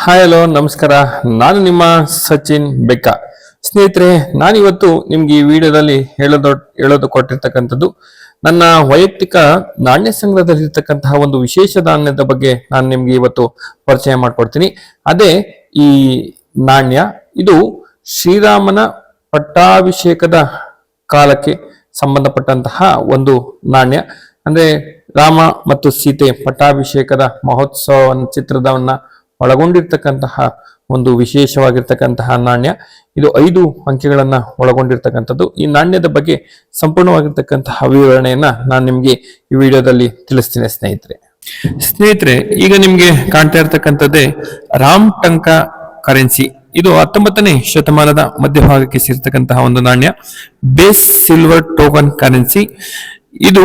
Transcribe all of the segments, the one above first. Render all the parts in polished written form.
Hi hello ನಮಸ್ಕಾರ. ನಾನು ನಿಮ್ಮ ಸಚಿನ್ ಬೆಕ್ಕ. ಸ್ನೇಹಿತರೆ, ನಾನಿವತ್ತು ನಿಮ್ಗೆ ಈ ವಿಡಿಯೋದಲ್ಲಿ ಹೇಳೋದು ಕೊಟ್ಟಿರ್ತಕ್ಕಂಥದ್ದು ನನ್ನ ವೈಯಕ್ತಿಕ ನಾಣ್ಯ ಸಂಗ್ರಹದಲ್ಲಿರ್ತಕ್ಕಂತಹ ಒಂದು ವಿಶೇಷ ನಾಣ್ಯದ ಬಗ್ಗೆ ನಾನು ನಿಮ್ಗೆ ಇವತ್ತು ಪರಿಚಯ ಮಾಡ್ಕೊಡ್ತೀನಿ. ಅದೇ ಈ ನಾಣ್ಯ. ಇದು ಶ್ರೀರಾಮನ ಪಟ್ಟಾಭಿಷೇಕದ ಕಾಲಕ್ಕೆ ಸಂಬಂಧಪಟ್ಟಂತಹ ಒಂದು ನಾಣ್ಯ. ಅಂದ್ರೆ ರಾಮ ಮತ್ತು ಸೀತೆ ಪಟ್ಟಾಭಿಷೇಕದ ಮಹೋತ್ಸವ ಚಿತ್ರದವನ್ನ ಒಳಗೊಂಡಿರ್ತಕ್ಕಂತಹ ಒಂದು ವಿಶೇಷವಾಗಿರ್ತಕ್ಕಂತಹ ನಾಣ್ಯ. ಇದು 5 ಅಂಕೆಗಳನ್ನ ಒಳಗೊಂಡಿರ್ತಕ್ಕಂಥದ್ದು. ಈ ನಾಣ್ಯದ ಬಗ್ಗೆ ಸಂಪೂರ್ಣವಾಗಿರ್ತಕ್ಕಂತಹ ವಿವರಣೆಯನ್ನ ನಾನು ನಿಮ್ಗೆ ಈ ವಿಡಿಯೋದಲ್ಲಿ ತಿಳಿಸ್ತೀನಿ ಸ್ನೇಹಿತರೆ. ಈಗ ನಿಮ್ಗೆ ಕಾಣ್ತಾ ಇರ್ತಕ್ಕಂಥದ್ದೇ ರಾಮ್ ಟಂಕ ಕರೆನ್ಸಿ. ಇದು 19ನೇ ಶತಮಾನದ ಮಧ್ಯಭಾಗಕ್ಕೆ ಸೇರ್ತಕ್ಕಂತಹ ಒಂದು ನಾಣ್ಯ. Base silver token currency. ಇದು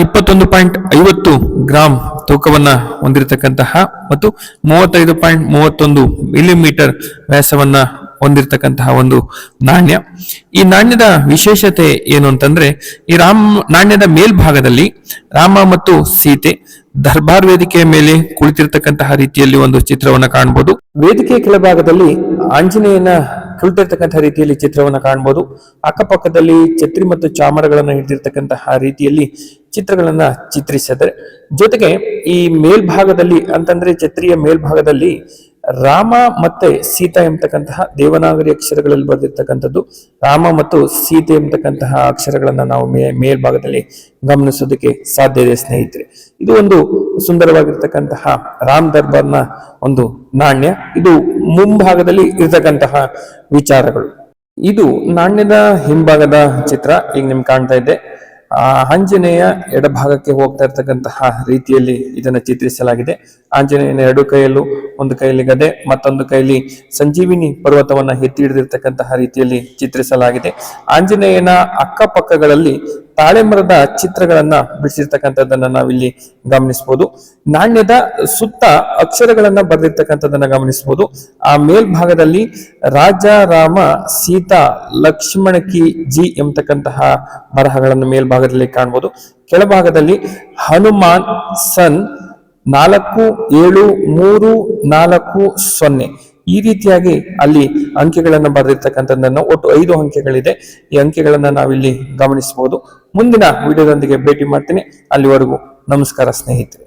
21.50 ಗ್ರಾಮ್ ತೂಕವನ್ನ ಹೊಂದಿರತಕ್ಕಂತಹ ಮತ್ತು 35.31 ಮಿಲಿಮೀಟರ್ ವ್ಯಾಸವನ್ನ ಹೊಂದಿರತಕ್ಕಂತಹ ಒಂದು ನಾಣ್ಯ. ಈ ನಾಣ್ಯದ ವಿಶೇಷತೆ ಏನು ಅಂತಂದ್ರೆ, ಈ ನಾಣ್ಯದ ಮೇಲ್ಭಾಗದಲ್ಲಿ ರಾಮ ಮತ್ತು ಸೀತೆ ದರ್ಬಾರ್ ವೇದಿಕೆಯ ಮೇಲೆ ಕುಳಿತಿರ್ತಕ್ಕಂತಹ ರೀತಿಯಲ್ಲಿ ಒಂದು ಚಿತ್ರವನ್ನ ಕಾಣಬಹುದು. ವೇದಿಕೆಯ ಕೆಳಭಾಗದಲ್ಲಿ ಆಂಜನೇಯನ ಕುಳಿತಿರ್ತಕ್ಕಂತಹ ರೀತಿಯಲ್ಲಿ ಚಿತ್ರವನ್ನ ಕಾಣಬಹುದು. ಅಕ್ಕಪಕ್ಕದಲ್ಲಿ ಛತ್ರಿ ಮತ್ತು ಚಾಮರಗಳನ್ನ ಹಿಡಿದಿರ್ತಕ್ಕಂತಹ ರೀತಿಯಲ್ಲಿ ಚಿತ್ರಗಳನ್ನ ಚಿತ್ರಿಸಿದರೆ, ಜೊತೆಗೆ ಈ ಮೇಲ್ಭಾಗದಲ್ಲಿ ಅಂತಂದ್ರೆ ಛತ್ರಿಯ ಮೇಲ್ಭಾಗದಲ್ಲಿ ರಾಮ ಮತ್ತೆ ಸೀತಾ ಎಂಬತಕ್ಕಂತಹ ದೇವನಾಗರಿ ಅಕ್ಷರಗಳಲ್ಲಿ ಬರೆದಿರ್ತಕ್ಕಂಥದ್ದು. ರಾಮ ಮತ್ತು ಸೀತೆ ಎಂಬತಕ್ಕಂತಹ ಅಕ್ಷರಗಳನ್ನ ನಾವು ಮೇಲ್ಭಾಗದಲ್ಲಿ ಗಮನಿಸೋದಕ್ಕೆ ಸಾಧ್ಯ ಇದೆ ಸ್ನೇಹಿತರೆ. ಇದು ಒಂದು ಸುಂದರವಾಗಿರ್ತಕ್ಕಂತಹ ರಾಮ್ ದರ್ಬಾರ್ನ ಒಂದು ನಾಣ್ಯ. ಇದು ಮುಂಭಾಗದಲ್ಲಿ ಇರತಕ್ಕಂತಹ ವಿಚಾರಗಳು. ಇದು ನಾಣ್ಯದ ಹಿಂಭಾಗದ ಚಿತ್ರ ಈಗ ನಿಮ್ಗೆ ಕಾಣ್ತಾ ಇದೆ. ಆಂಜನೇಯ ಎಡಭಾಗಕ್ಕೆ ಹೋಗ್ತಾ ಇರ್ತಕ್ಕಂತಹ ರೀತಿಯಲ್ಲಿ ಇದನ್ನು ಚಿತ್ರಿಸಲಾಗಿದೆ. ಆಂಜನೇಯನ 2 ಕೈಯಲ್ಲೂ, ಒಂದು ಕೈಯಲ್ಲಿ ಗದೆ, ಮತ್ತೊಂದು ಕೈಯಲ್ಲಿ ಸಂಜೀವಿನಿ ಪರ್ವತವನ್ನ ಎತ್ತಿ ಹಿಡಿದಿರ್ತಕ್ಕಂತಹ ರೀತಿಯಲ್ಲಿ ಚಿತ್ರಿಸಲಾಗಿದೆ. ಆಂಜನೇಯನ ಅಕ್ಕಪಕ್ಕಗಳಲ್ಲಿ ತಾಳೆ ಮರದ ಚಿತ್ರಗಳನ್ನ ಬಿಡಿಸಿರ್ತಕ್ಕಂಥದ್ದನ್ನ ನಾವಿಲ್ಲಿ ಗಮನಿಸಬಹುದು. ನಾಣ್ಯದ ಸುತ್ತ ಅಕ್ಷರಗಳನ್ನ ಬರೆದಿರ್ತಕ್ಕಂಥದ್ದನ್ನ ಗಮನಿಸಬಹುದು. ಆ ಮೇಲ್ಭಾಗದಲ್ಲಿ ರಾಜ ರಾಮ ಸೀತಾ ಲಕ್ಷ್ಮಣಕಿ ಜಿ ಎಂಬತಕ್ಕಂತಹ ಬರಹಗಳನ್ನು ಮೇಲ್ಭಾಗದಲ್ಲಿ ಕಾಣಬಹುದು. ಕೆಳಭಾಗದಲ್ಲಿ ಹನುಮಾನ್ ಸನ್ 4734 ಈ ರೀತಿಯಾಗಿ ಅಲ್ಲಿ ಅಂಕೆಗಳನ್ನು ಬರೆದಿರ್ತಕ್ಕಂಥದ್ದನ್ನು ಒಟ್ಟು 5 ಅಂಕೆಗಳಿದೆ. ಈ ಅಂಕೆಗಳನ್ನ ನಾವಿಲ್ಲಿ ಗಮನಿಸಬಹುದು. ಮುಂದಿನ ವಿಡಿಯೋದೊಂದಿಗೆ ಭೇಟಿ ಮಾಡ್ತೀನಿ. ಅಲ್ಲಿವರೆಗೂ ನಮಸ್ಕಾರ ಸ್ನೇಹಿತರೆ.